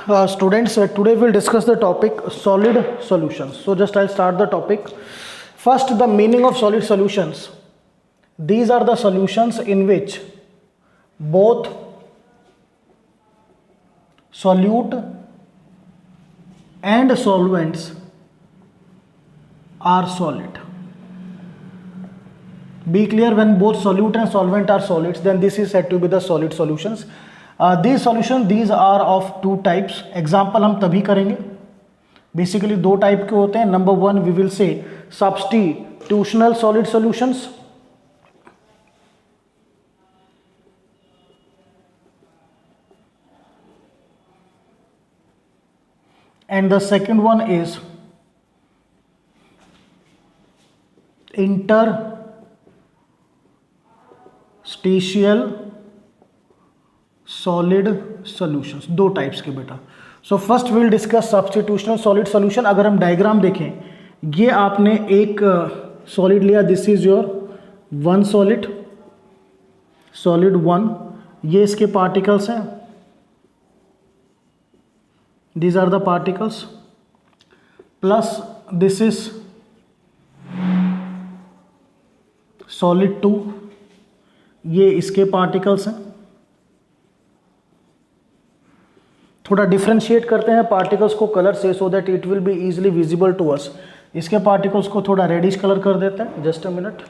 Students, today we'll discuss the topic solid solutions. So just I'll start the topic. First, the meaning of solid solutions. These are the solutions in which both solute and solvents are solid. Be clear, when both solute and solvent are solids, then this is said to be the solid solutions. These are of two types. Example हम तभी करेंगे. Basically दो type के होते हैं. Number one, we will say substitutional solid solutions. And the second one is interstitial solid solutions. दो types के बेटा. So first will discuss substitutional solid solution. अगर हम डायग्राम देखें, ये आपने एक सॉलिड लिया. This is your one solid, solid one. ये इसके पार्टिकल्स हैं. These are the particles. Plus this is solid two. ये इसके पार्टिकल्स हैं. थोड़ा डिफ्रेंशिएट करते हैं पार्टिकल्स को कलर से, so that it will be easily visible to us. इसके पार्टिकल्स को थोड़ा रेडिश कलर कर देते हैं. Just a minute.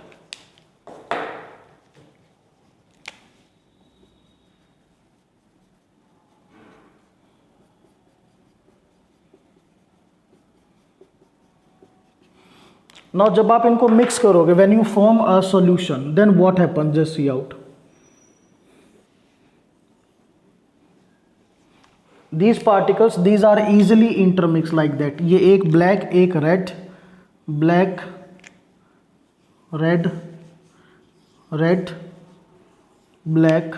नाउ जब आप इनको मिक्स करोगे, when you form a solution, then what happen, just see out. These particles, these are easily intermixed like that. ये एक ब्लैक, एक red, black, red, red, black,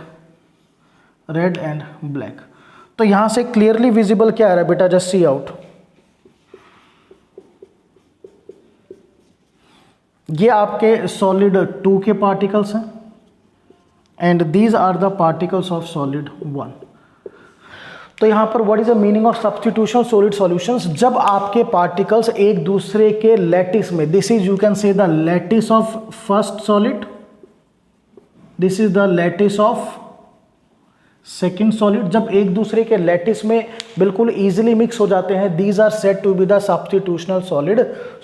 red and black. तो यहां से क्लियरली विजिबल क्या आ रहा है बेटा, जस्ट सी आउट. ये आपके सॉलिड 2 के पार्टिकल्स हैं and these are the particles of solid 1. तो यहां पर what is the meaning of substitution solid solutions. जब आपके पार्टिकल्स एक दूसरे के लैटिस में, this is you can say the lattice of first solid, this is the lattice of second solid. जब एक दूसरे के लैटिस में बिल्कुल इजीली मिक्स हो जाते हैं, these are said to be the substitutional solid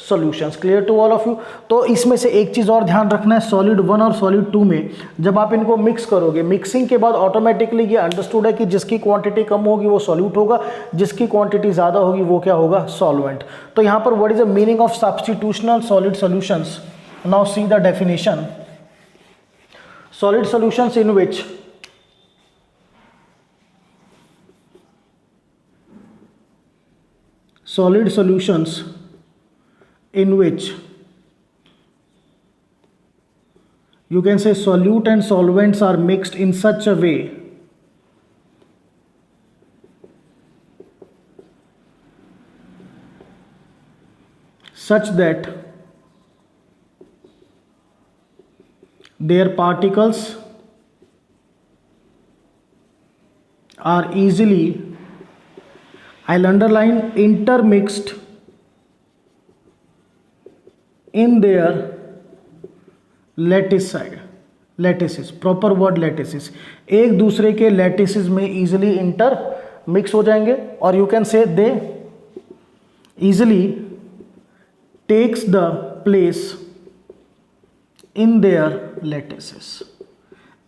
solutions. Clear to all of you. तो इसमें से एक चीज और ध्यान रखना है, सॉलिड 1 और सॉलिड 2 में जब आप इनको मिक्स करोगे, मिक्सिंग के बाद ऑटोमेटिकली ये अंडरस्टूड है कि जिसकी क्वांटिटी कम होगी वो सॉल्यूट होगा, जिसकी क्वांटिटी ज्यादा होगी वो क्या होगा, सॉल्वेंट. तो यहां पर what is the meaning of substitutional solid solutions. Now see the definition. Solid solutions in which solid solutions in which you can say solute and solvents are mixed in such a way such that their particles are easily, I'll underline, intermixed in their lattice side. Lattices, proper word lattices. एक दूसरे के lattices में easily intermix हो जाएंगे, और you can say they easily takes the place in their lattices.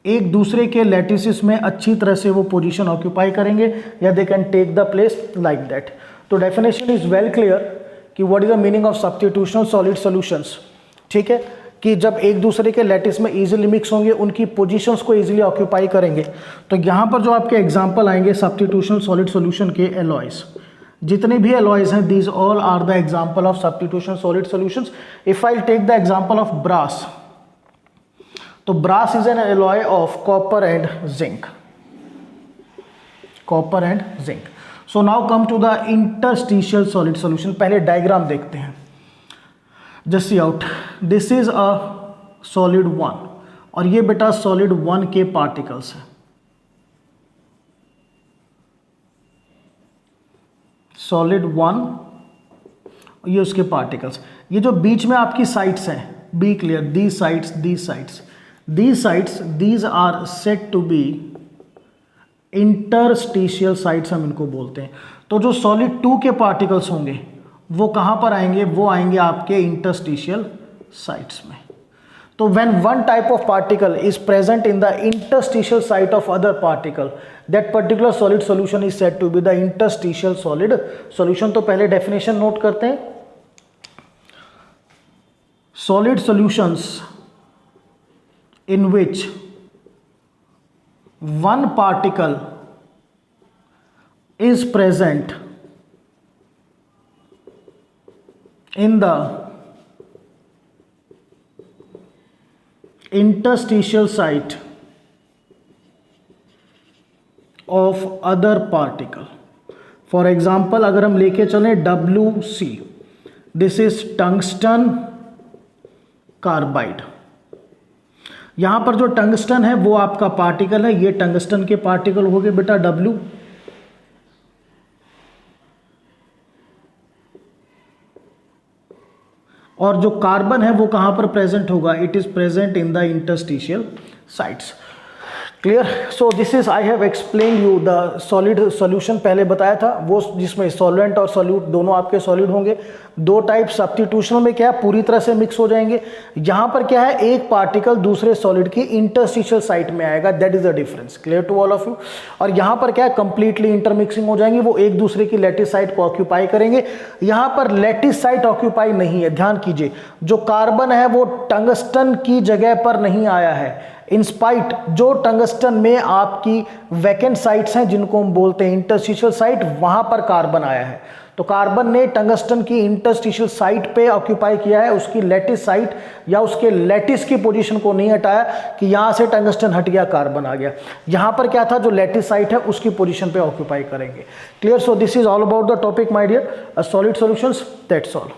एक दूसरे के लैटिसिस में अच्छी तरह से वो पोजीशन ऑक्यूपाई करेंगे, या they can take the place like that. तो डेफिनेशन इज वेल क्लियर कि what is the meaning of substitutional solid solutions. ठीक है, कि जब एक दूसरे के लैटिस में इजीली मिक्स होंगे, उनकी पोजीशंस को इजीली ऑक्यूपाई करेंगे. तो यहाँ पर जो आपके एग्जाम्पल आएंगे सब्स्टिट्यूशनल सॉलिड सॉल्यूशन के, एलॉयज, जितने भी एलॉयज हैं, these all are the example of substitutional solid solutions. If I take the example of brass, तो brass is an alloy of copper and zinc. Copper and zinc. So now come to the interstitial solid solution. पहले diagram देखते हैं. Just see out. This is a solid 1 और ये बेटा solid 1 के particles है. Solid 1, ये उसके पार्टिकल्स। ये जो बीच में आपकी साइड्स हैं, be clear, these sides these are said to be interstitial sides, हम इनको बोलते हैं। तो जो सॉलिड 2 के पार्टिकल्स होंगे वो कहाँ पर आएंगे, वो आएंगे आपके इंटरस्टिशियल साइड्स में। तो when one type of particle is present in the interstitial site of other particle, that particular solid solution is said to be the interstitial solid solution। तो पहले definition note करते हैं। Solid solutions in which one particle is present in the interstitial site of other particle। For example अगर हम लेके चलें WC, this is tungsten carbide. यहां पर जो टंगस्टन है वो आपका पार्टिकल है, ये टंगस्टन के पार्टिकल हो गए बेटा W। और जो कार्बन है वो कहां पर प्रेजेंट होगा, it is present in the interstitial sites. Clear. So this is I have explain you the solid solution, पहले बताया था वो जिसमें सॉल्वेंट और सॉल्यूट दोनों आपके सॉलिड होंगे। 2 टाइप, सब्स्टिट्यूशन में क्या है पूरी तरह से मिक्स हो जाएंगे, यहां पर क्या है एक पार्टिकल दूसरे सॉलिड की इंटरस्टिशियल साइट में आएगा, that is the difference. Clear to all of you. और यहां पर क्या है कंप्लीटली इंटरमिक्सिंग हो जाएंगे, वो एक दूसरे की लैटिस साइट को ऑक्यूपाई करेंगे। यहां पर लैटिस साइट ऑक्यूपाई नहीं है, ध्यान कीजिए, जो कार्बन है वो टंगस्टन की जगह पर नहीं आया है, इंस्पाइट जो टंगस्टन में आपकी वैकेंट साइट्स हैं जिनको हम बोलते हैं इंटरस्टिशियल साइट, वहां पर कार्बन आया है। तो कार्बन ने टंगस्टन की इंटरस्टिशियल साइट पे ऑक्यूपाई किया है, उसकी लैटिस साइट या उसके लैटिस की पोजीशन को नहीं हटाया कि यहां से टंगस्टन हट गया कार्बन आ गया। यहां पर क्या था, जो लैटिस साइट है उसकी पोजीशन पे ऑक्यूपाई करेंगे। Clear. So this is all about the topic my dear, solid solutions, that's all.